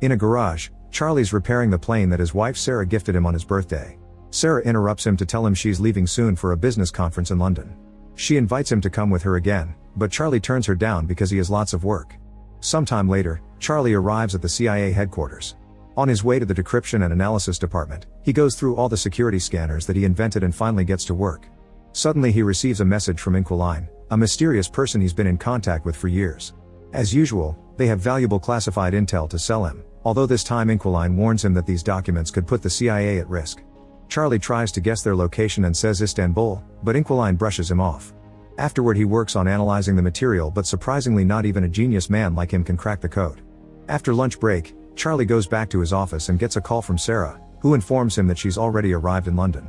In a garage, Charlie's repairing the plane that his wife Sarah gifted him on his birthday. Sarah interrupts him to tell him she's leaving soon for a business conference in London. She invites him to come with her again, but Charlie turns her down because he has lots of work. Sometime later, Charlie arrives at the CIA headquarters. On his way to the decryption and analysis department, he goes through all the security scanners that he invented and finally gets to work. Suddenly he receives a message from Inquiline, a mysterious person he's been in contact with for years. As usual, they have valuable classified intel to sell him, although this time Inquiline warns him that these documents could put the CIA at risk. Charlie tries to guess their location and says Istanbul, but Inquiline brushes him off. Afterward he works on analyzing the material, but surprisingly not even a genius man like him can crack the code. After lunch break, Charlie goes back to his office and gets a call from Sarah, who informs him that she's already arrived in London.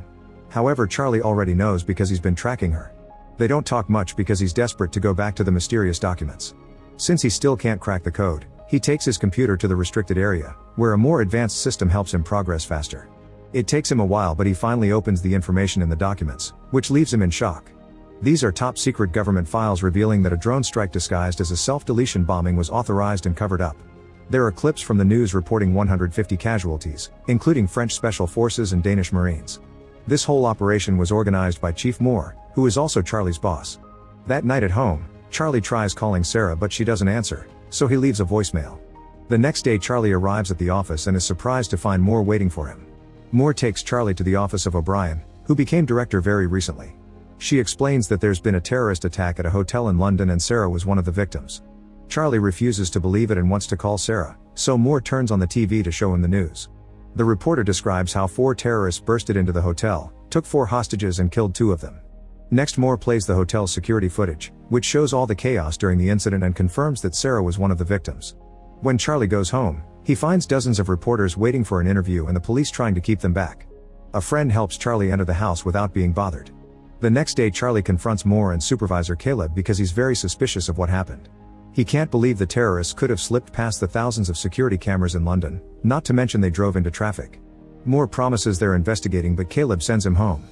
However, Charlie already knows because he's been tracking her. They don't talk much because he's desperate to go back to the mysterious documents. Since he still can't crack the code, he takes his computer to the restricted area, where a more advanced system helps him progress faster. It takes him a while, but he finally opens the information in the documents, which leaves him in shock. These are top-secret government files revealing that a drone strike disguised as a self-deletion bombing was authorized and covered up. There are clips from the news reporting 150 casualties, including French Special Forces and Danish Marines. This whole operation was organized by Chief Moore, who is also Charlie's boss. That night at home, Charlie tries calling Sarah but she doesn't answer, so he leaves a voicemail. The next day Charlie arrives at the office and is surprised to find Moore waiting for him. Moore takes Charlie to the office of O'Brien, who became director very recently. She explains that there's been a terrorist attack at a hotel in London and Sarah was one of the victims. Charlie refuses to believe it and wants to call Sarah, so Moore turns on the TV to show him the news. The reporter describes how 4 terrorists bursted into the hotel, took 4 hostages and killed 2 of them. Next, Moore plays the hotel's security footage, which shows all the chaos during the incident and confirms that Sarah was one of the victims. When Charlie goes home, he finds dozens of reporters waiting for an interview and the police trying to keep them back. A friend helps Charlie enter the house without being bothered. The next day Charlie confronts Moore and Supervisor Caleb because he's very suspicious of what happened. He can't believe the terrorists could have slipped past the thousands of security cameras in London, not to mention they drove into traffic. Moore promises they're investigating, but Caleb sends him home.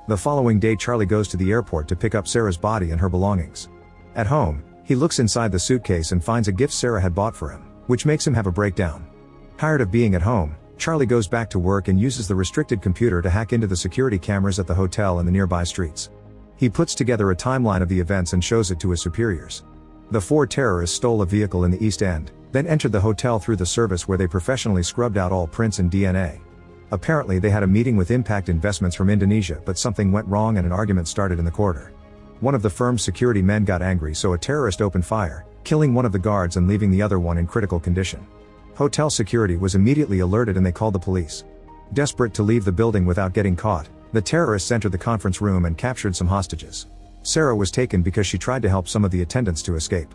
The following day Charlie goes to the airport to pick up Sarah's body and her belongings. At home, he looks inside the suitcase and finds a gift Sarah had bought for him, which makes him have a breakdown. Tired of being at home, Charlie goes back to work and uses the restricted computer to hack into the security cameras at the hotel and the nearby streets. He puts together a timeline of the events and shows it to his superiors. The 4 terrorists stole a vehicle in the East End, then entered the hotel through the service where they professionally scrubbed out all prints and DNA. Apparently they had a meeting with Impact Investments from Indonesia, but something went wrong and an argument started in the corridor. One of the firm's security men got angry, so a terrorist opened fire, killing one of the guards and leaving the other one in critical condition. Hotel security was immediately alerted and they called the police. Desperate to leave the building without getting caught, the terrorists entered the conference room and captured some hostages. Sarah was taken because she tried to help some of the attendants to escape.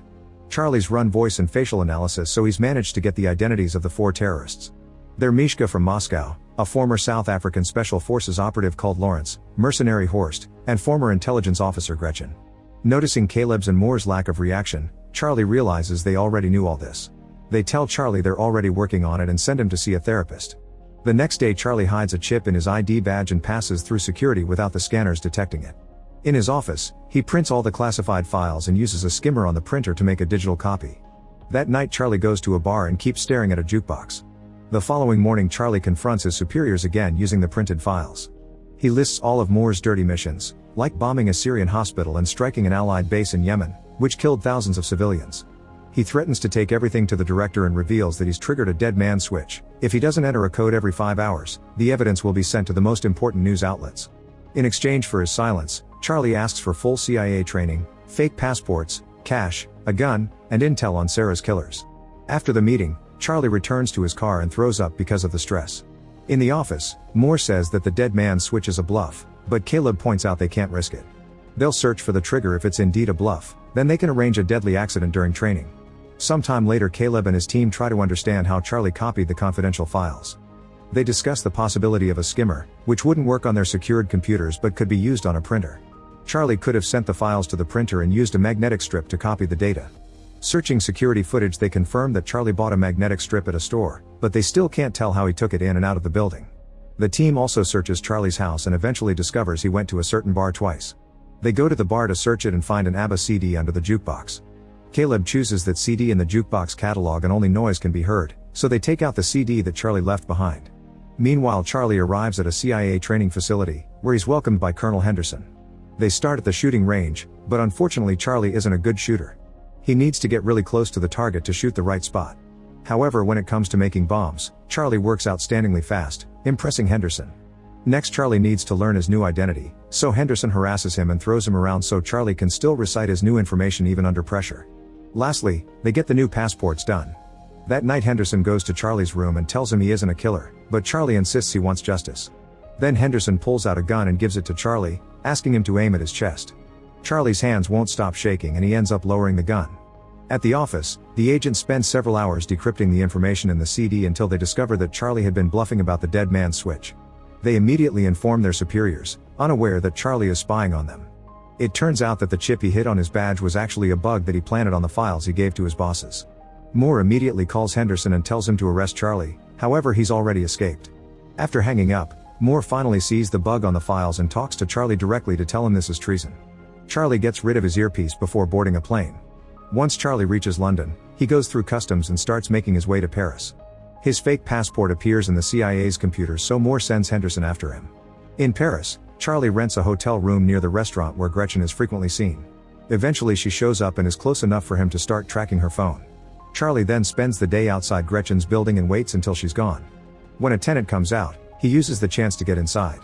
Charlie's run voice and facial analysis, so he's managed to get the identities of the 4 terrorists. They're Mishka from Moscow, a former South African Special Forces operative called Lawrence, mercenary Horst, and former intelligence officer Gretchen. Noticing Caleb's and Moore's lack of reaction, Charlie realizes they already knew all this. They tell Charlie they're already working on it and send him to see a therapist. The next day Charlie hides a chip in his ID badge and passes through security without the scanners detecting it. In his office, he prints all the classified files and uses a skimmer on the printer to make a digital copy. That night Charlie goes to a bar and keeps staring at a jukebox. The following morning Charlie confronts his superiors again using the printed files. He lists all of Moore's dirty missions, like bombing a Syrian hospital and striking an Allied base in Yemen, which killed thousands of civilians. He threatens to take everything to the director and reveals that he's triggered a dead man switch. If he doesn't enter a code every 5 hours, the evidence will be sent to the most important news outlets. In exchange for his silence, Charlie asks for full CIA training, fake passports, cash, a gun, and intel on Sarah's killers. After the meeting, Charlie returns to his car and throws up because of the stress. In the office, Moore says that the dead man switch is a bluff, but Caleb points out they can't risk it. They'll search for the trigger if it's indeed a bluff, then they can arrange a deadly accident during training. Sometime later Caleb and his team try to understand how Charlie copied the confidential files. They discuss the possibility of a skimmer, which wouldn't work on their secured computers but could be used on a printer. Charlie could have sent the files to the printer and used a magnetic strip to copy the data. Searching security footage they confirm that Charlie bought a magnetic strip at a store, but they still can't tell how he took it in and out of the building. The team also searches Charlie's house and eventually discovers he went to a certain bar twice. They go to the bar to search it and find an ABBA CD under the jukebox. Caleb chooses that CD in the jukebox catalog and only noise can be heard, so they take out the CD that Charlie left behind. Meanwhile, Charlie arrives at a CIA training facility, where he's welcomed by Colonel Henderson. They start at the shooting range, but unfortunately Charlie isn't a good shooter. He needs to get really close to the target to shoot the right spot. However, when it comes to making bombs, Charlie works outstandingly fast, impressing Henderson. Next, Charlie needs to learn his new identity, so Henderson harasses him and throws him around so Charlie can still recite his new information even under pressure. Lastly, they get the new passports done. That night, Henderson goes to Charlie's room and tells him he isn't a killer, but Charlie insists he wants justice. Then Henderson pulls out a gun and gives it to Charlie, asking him to aim at his chest. Charlie's hands won't stop shaking and he ends up lowering the gun. At the office, the agents spend several hours decrypting the information in the CD until they discover that Charlie had been bluffing about the dead man's switch. They immediately inform their superiors, unaware that Charlie is spying on them. It turns out that the chip he hid on his badge was actually a bug that he planted on the files he gave to his bosses. Moore immediately calls Henderson and tells him to arrest Charlie, however he's already escaped. After hanging up, Moore finally sees the bug on the files and talks to Charlie directly to tell him this is treason. Charlie gets rid of his earpiece before boarding a plane. Once Charlie reaches London, he goes through customs and starts making his way to Paris. His fake passport appears in the CIA's computer, so Moore sends Henderson after him. In Paris, Charlie rents a hotel room near the restaurant where Gretchen is frequently seen. Eventually she shows up and is close enough for him to start tracking her phone. Charlie then spends the day outside Gretchen's building and waits until she's gone. When a tenant comes out, he uses the chance to get inside.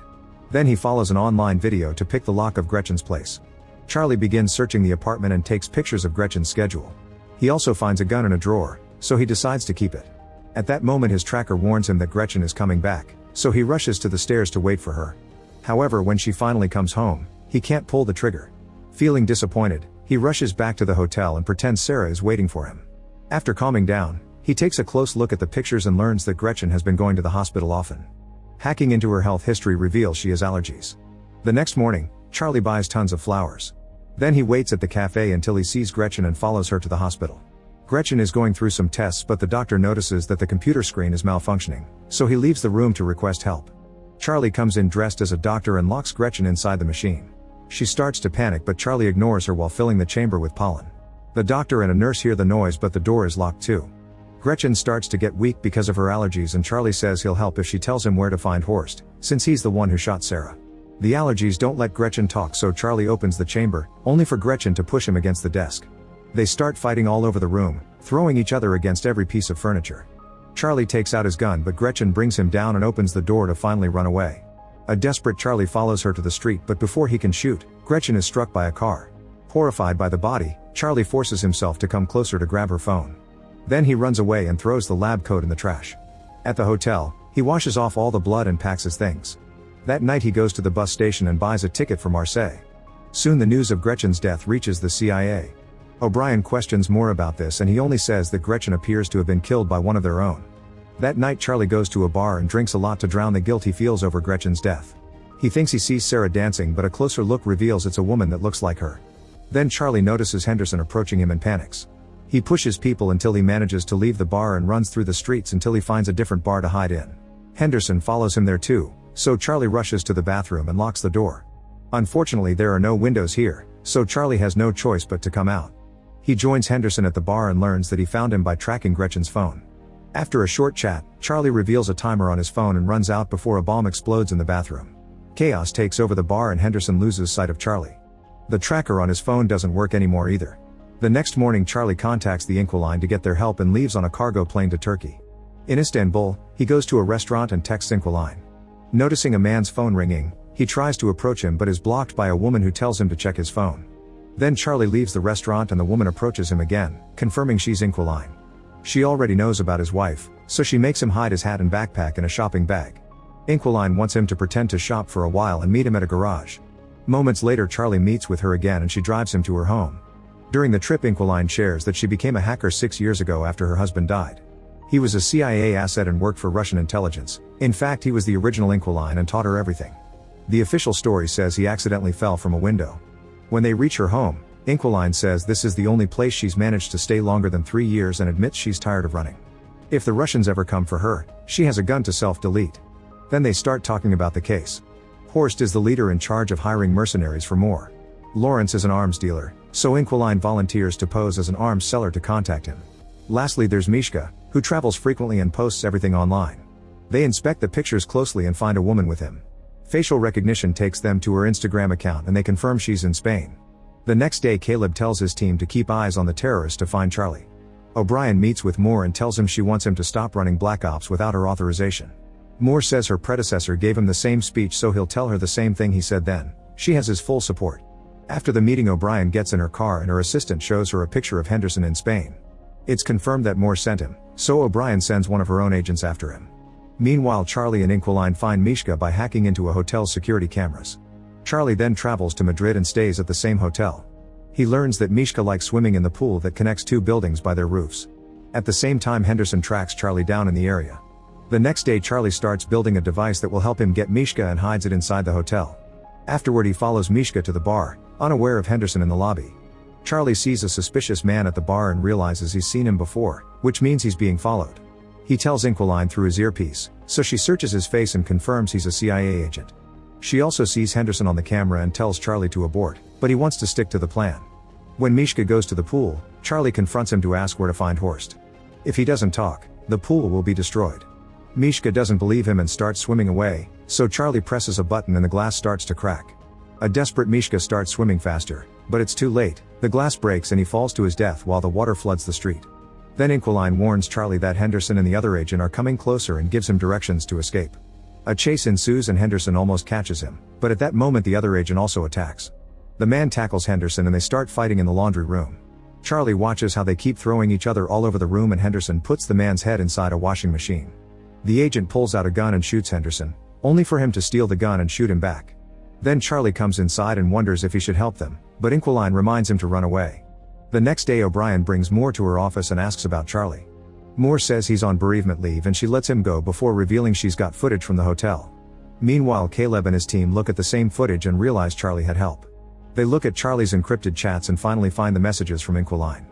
Then he follows an online video to pick the lock of Gretchen's place. Charlie begins searching the apartment and takes pictures of Gretchen's schedule. He also finds a gun in a drawer, so he decides to keep it. At that moment his tracker warns him that Gretchen is coming back, so he rushes to the stairs to wait for her. However, when she finally comes home, he can't pull the trigger. Feeling disappointed, he rushes back to the hotel and pretends Sarah is waiting for him. After calming down, he takes a close look at the pictures and learns that Gretchen has been going to the hospital often. Hacking into her health history reveals she has allergies. The next morning, Charlie buys tons of flowers. Then he waits at the cafe until he sees Gretchen and follows her to the hospital. Gretchen is going through some tests, but the doctor notices that the computer screen is malfunctioning, so he leaves the room to request help. Charlie comes in dressed as a doctor and locks Gretchen inside the machine. She starts to panic, but Charlie ignores her while filling the chamber with pollen. The doctor and a nurse hear the noise, but the door is locked too. Gretchen starts to get weak because of her allergies, and Charlie says he'll help if she tells him where to find Horst, since he's the one who shot Sarah. The allergies don't let Gretchen talk, so Charlie opens the chamber, only for Gretchen to push him against the desk. They start fighting all over the room, throwing each other against every piece of furniture. Charlie takes out his gun, but Gretchen brings him down and opens the door to finally run away. A desperate Charlie follows her to the street, but before he can shoot, Gretchen is struck by a car. Horrified by the body, Charlie forces himself to come closer to grab her phone. Then he runs away and throws the lab coat in the trash. At the hotel, he washes off all the blood and packs his things. That night he goes to the bus station and buys a ticket for Marseille. Soon the news of Gretchen's death reaches the CIA. O'Brien questions more about this, and he only says that Gretchen appears to have been killed by one of their own. That night Charlie goes to a bar and drinks a lot to drown the guilt he feels over Gretchen's death. He thinks he sees Sarah dancing, but a closer look reveals it's a woman that looks like her. Then Charlie notices Henderson approaching him and panics. He pushes people until he manages to leave the bar and runs through the streets until he finds a different bar to hide in. Henderson follows him there too, so Charlie rushes to the bathroom and locks the door. Unfortunately, there are no windows here, so Charlie has no choice but to come out. He joins Henderson at the bar and learns that he found him by tracking Gretchen's phone. After a short chat, Charlie reveals a timer on his phone and runs out before a bomb explodes in the bathroom. Chaos takes over the bar and Henderson loses sight of Charlie. The tracker on his phone doesn't work anymore either. The next morning Charlie contacts the Inquiline to get their help and leaves on a cargo plane to Turkey. In Istanbul, he goes to a restaurant and texts Inquiline. Noticing a man's phone ringing, he tries to approach him but is blocked by a woman who tells him to check his phone. Then Charlie leaves the restaurant and the woman approaches him again, confirming she's Inquiline. She already knows about his wife, so she makes him hide his hat and backpack in a shopping bag. Inquiline wants him to pretend to shop for a while and meet him at a garage. Moments later Charlie meets with her again and she drives him to her home. During the trip Inquiline shares that she became a hacker 6 years ago after her husband died. He was a CIA asset and worked for Russian intelligence. In fact, he was the original Inquiline and taught her everything. The official story says he accidentally fell from a window. When they reach her home, Inquiline says this is the only place she's managed to stay longer than 3 years and admits she's tired of running. If the Russians ever come for her, she has a gun to self-delete. Then they start talking about the case. Horst is the leader in charge of hiring mercenaries for more. Lawrence is an arms dealer, so Inquiline volunteers to pose as an arms seller to contact him. Lastly, there's Mishka, who travels frequently and posts everything online. They inspect the pictures closely and find a woman with him. Facial recognition takes them to her Instagram account and they confirm she's in Spain. The next day Caleb tells his team to keep eyes on the terrorist to find Charlie. O'Brien meets with Moore and tells him she wants him to stop running Black Ops without her authorization. Moore says her predecessor gave him the same speech, so he'll tell her the same thing he said then. She has his full support. After the meeting, O'Brien gets in her car and her assistant shows her a picture of Henderson in Spain. It's confirmed that Moore sent him, so O'Brien sends one of her own agents after him. Meanwhile, Charlie and Inquiline find Mishka by hacking into a hotel's security cameras. Charlie then travels to Madrid and stays at the same hotel. He learns that Mishka likes swimming in the pool that connects two buildings by their roofs. At the same time, Henderson tracks Charlie down in the area. The next day, Charlie starts building a device that will help him get Mishka and hides it inside the hotel. Afterward, he follows Mishka to the bar, unaware of Henderson in the lobby. Charlie sees a suspicious man at the bar and realizes he's seen him before, which means he's being followed. He tells Inquiline through his earpiece, so she searches his face and confirms he's a CIA agent. She also sees Henderson on the camera and tells Charlie to abort, but he wants to stick to the plan. When Mishka goes to the pool, Charlie confronts him to ask where to find Horst. If he doesn't talk, the pool will be destroyed. Mishka doesn't believe him and starts swimming away, so Charlie presses a button and the glass starts to crack. A desperate Mishka starts swimming faster, but it's too late, the glass breaks and he falls to his death while the water floods the street. Then Inquiline warns Charlie that Henderson and the other agent are coming closer and gives him directions to escape. A chase ensues and Henderson almost catches him, but at that moment the other agent also attacks. The man tackles Henderson and they start fighting in the laundry room. Charlie watches how they keep throwing each other all over the room and Henderson puts the man's head inside a washing machine. The agent pulls out a gun and shoots Henderson, only for him to steal the gun and shoot him back. Then Charlie comes inside and wonders if he should help them, but Inquiline reminds him to run away. The next day, O'Brien brings Moore to her office and asks about Charlie. Moore says he's on bereavement leave and she lets him go before revealing she's got footage from the hotel. Meanwhile, Caleb and his team look at the same footage and realize Charlie had help. They look at Charlie's encrypted chats and finally find the messages from Inquiline.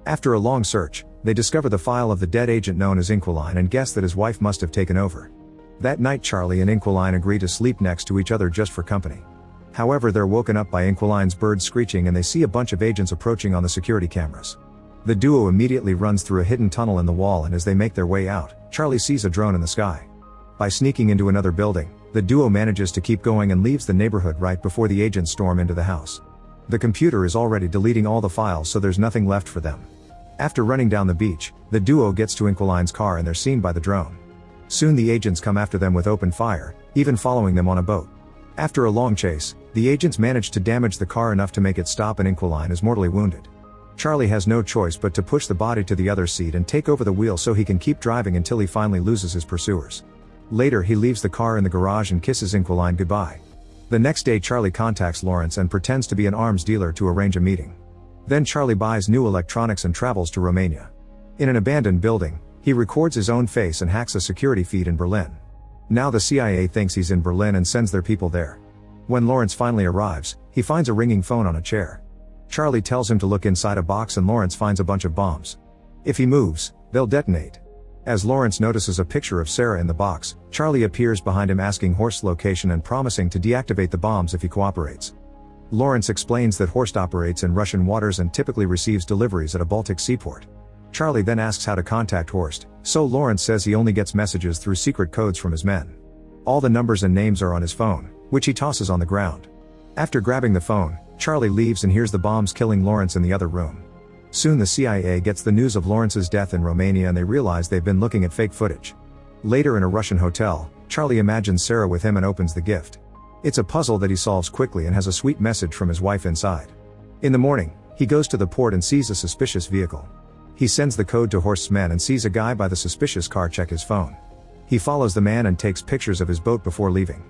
After a long search, they discover the file of the dead agent known as Inquiline and guess that his wife must have taken over. That night, Charlie and Inquiline agree to sleep next to each other just for company. However, they're woken up by Inquiline's bird screeching and they see a bunch of agents approaching on the security cameras. The duo immediately runs through a hidden tunnel in the wall and as they make their way out, Charlie sees a drone in the sky. By sneaking into another building, the duo manages to keep going and leaves the neighborhood right before the agents storm into the house. The computer is already deleting all the files, so there's nothing left for them. After running down the beach, the duo gets to Inquiline's car and they're seen by the drone. Soon the agents come after them with open fire, even following them on a boat. After a long chase, the agents manage to damage the car enough to make it stop and Inquiline is mortally wounded. Charlie has no choice but to push the body to the other seat and take over the wheel so he can keep driving until he finally loses his pursuers. Later, he leaves the car in the garage and kisses Inquiline goodbye. The next day, Charlie contacts Lawrence and pretends to be an arms dealer to arrange a meeting. Then Charlie buys new electronics and travels to Romania. In an abandoned building, he records his own face and hacks a security feed in Berlin. Now the CIA thinks he's in Berlin and sends their people there. When Lawrence finally arrives, he finds a ringing phone on a chair. Charlie tells him to look inside a box and Lawrence finds a bunch of bombs. If he moves, they'll detonate. As Lawrence notices a picture of Sarah in the box, Charlie appears behind him asking Horst's location and promising to deactivate the bombs if he cooperates. Lawrence explains that Horst operates in Russian waters and typically receives deliveries at a Baltic seaport. Charlie then asks how to contact Horst, so Lawrence says he only gets messages through secret codes from his men. All the numbers and names are on his phone, which he tosses on the ground. After grabbing the phone, Charlie leaves and hears the bombs killing Lawrence in the other room. Soon the CIA gets the news of Lawrence's death in Romania and they realize they've been looking at fake footage. Later in a Russian hotel, Charlie imagines Sarah with him and opens the gift. It's a puzzle that he solves quickly and has a sweet message from his wife inside. In the morning, he goes to the port and sees a suspicious vehicle. He sends the code to Horst's men and sees a guy by the suspicious car check his phone. He follows the man and takes pictures of his boat before leaving.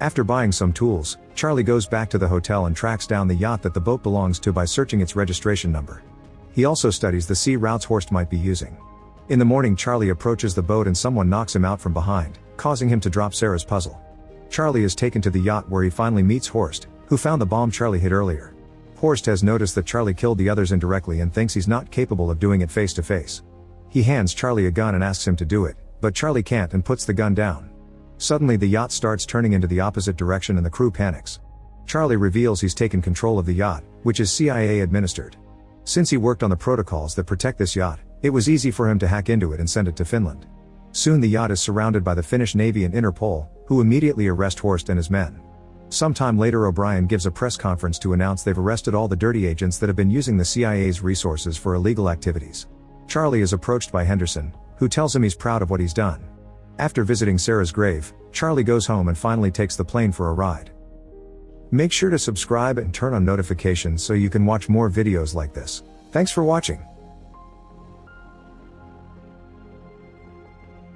After buying some tools, Charlie goes back to the hotel and tracks down the yacht that the boat belongs to by searching its registration number. He also studies the sea routes Horst might be using. In the morning, Charlie approaches the boat and someone knocks him out from behind, causing him to drop Sarah's puzzle. Charlie is taken to the yacht where he finally meets Horst, who found the bomb Charlie hid earlier. Horst has noticed that Charlie killed the others indirectly and thinks he's not capable of doing it face to face. He hands Charlie a gun and asks him to do it, but Charlie can't and puts the gun down. Suddenly the yacht starts turning into the opposite direction and the crew panics. Charlie reveals he's taken control of the yacht, which is CIA administered. Since he worked on the protocols that protect this yacht, It was easy for him to hack into it and send it to Finland. Soon the yacht is surrounded by the Finnish Navy and Interpol, who immediately arrest Horst and his men. Sometime later O'Brien gives a press conference to announce they've arrested all the dirty agents that have been using the CIA's resources for illegal activities. Charlie is approached by Henderson, who tells him he's proud of what he's done. After visiting Sarah's grave, Charlie goes home and finally takes the plane for a ride. Make sure to subscribe and turn on notifications so you can watch more videos like this. Thanks for watching.